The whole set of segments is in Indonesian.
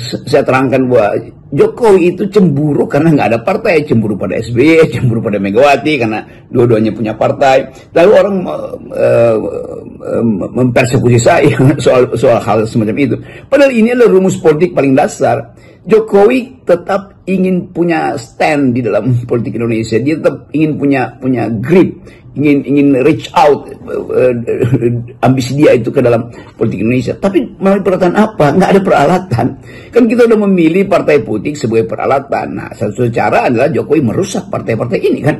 Saya terangkan bahwa Jokowi itu cemburu karena nggak ada partai, cemburu pada SBY, cemburu pada Megawati karena dua-duanya punya partai. Lalu orang mempersekusi saya soal hal semacam itu. Padahal ini adalah rumus politik paling dasar. Jokowi tetap ingin punya stand di dalam politik Indonesia. Dia tetap ingin punya grip, ingin reach out, ambisi dia itu ke dalam politik Indonesia. Tapi melalui peralatan apa? Nggak ada peralatan. Kan kita udah memilih partai politik sebagai peralatan. Nah, satu cara adalah Jokowi merusak partai-partai ini kan.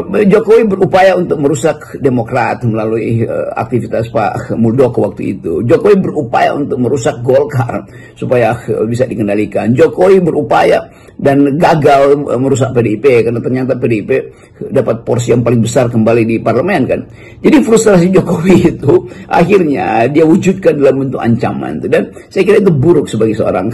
Jokowi berupaya untuk merusak Demokrat melalui aktivitas Pak Muldoko waktu itu. Jokowi berupaya untuk merusak Golkar supaya bisa dikendalikan. Jokowi berupaya dan gagal merusak PDIP karena ternyata PDIP dapat porsi yang paling besar kembali di parlemen kan. Jadi frustrasi Jokowi itu akhirnya dia wujudkan dalam bentuk ancaman itu. Dan saya kira itu buruk sebagai seorang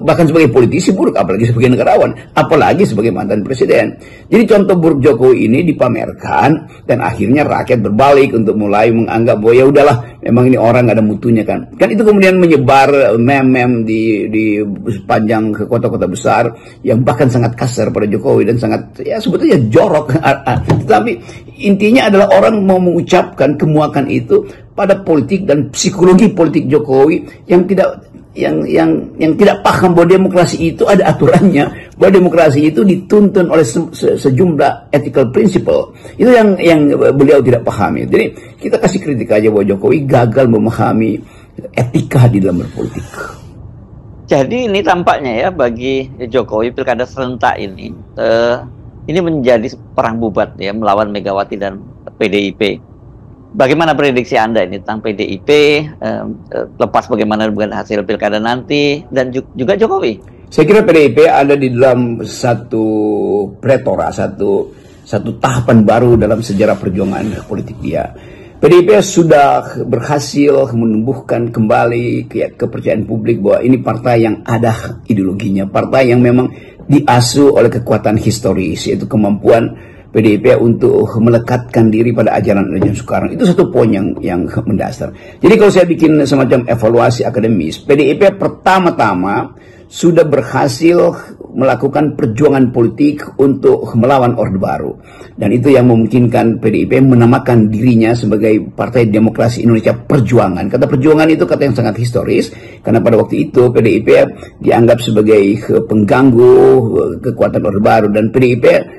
bahkan sebagai politisi buruk, apalagi sebagai negarawan, apalagi sebagai mantan presiden. Jadi contoh buruk Jokowi ini dipamerkan dan akhirnya rakyat berbalik untuk mulai menganggap bahwa ya udahlah memang ini orang gak ada mutunya kan. Kan itu kemudian menyebar meme-meme di sepanjang ke kota-kota besar yang bahkan sangat kasar pada Jokowi dan sangat ya sebetulnya jorok. Tapi intinya adalah orang mau mengucapkan kemuakan itu pada politik dan psikologi politik Jokowi yang tidak paham bahwa demokrasi itu ada aturannya, bahwa demokrasi itu dituntun oleh sejumlah ethical principle. Itu yang beliau tidak pahami. Jadi kita kasih kritik aja bahwa Jokowi gagal memahami etika di dalam berpolitik. Jadi ini tampaknya ya bagi Jokowi pilkada serentak ini menjadi perang bubat ya melawan Megawati dan PDIP. Bagaimana prediksi Anda ini tentang PDIP, lepas bagaimana dengan hasil pilkada nanti, dan juga Jokowi? Saya kira PDIP ada di dalam satu pretora, satu tahapan baru dalam sejarah perjuangan politik dia. PDIP sudah berhasil menumbuhkan kembali kepercayaan publik bahwa ini partai yang ada ideologinya, partai yang memang diasuh oleh kekuatan historis, yaitu kemampuan PDIP untuk melekatkan diri pada ajaran-ajaran Soekarno. Itu satu poin yang mendasar. Jadi kalau saya bikin semacam evaluasi akademis, PDIP pertama-tama sudah berhasil melakukan perjuangan politik untuk melawan Orde Baru. Dan itu yang memungkinkan PDIP menamakan dirinya sebagai Partai Demokrasi Indonesia Perjuangan. Kata perjuangan itu kata yang sangat historis, karena pada waktu itu PDIP dianggap sebagai pengganggu kekuatan Orde Baru. Dan PDIP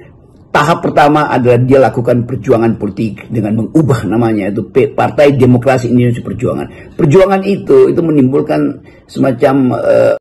tahap pertama adalah dia lakukan perjuangan politik dengan mengubah namanya itu Partai Demokrasi Indonesia Perjuangan. Perjuangan itu menimbulkan semacam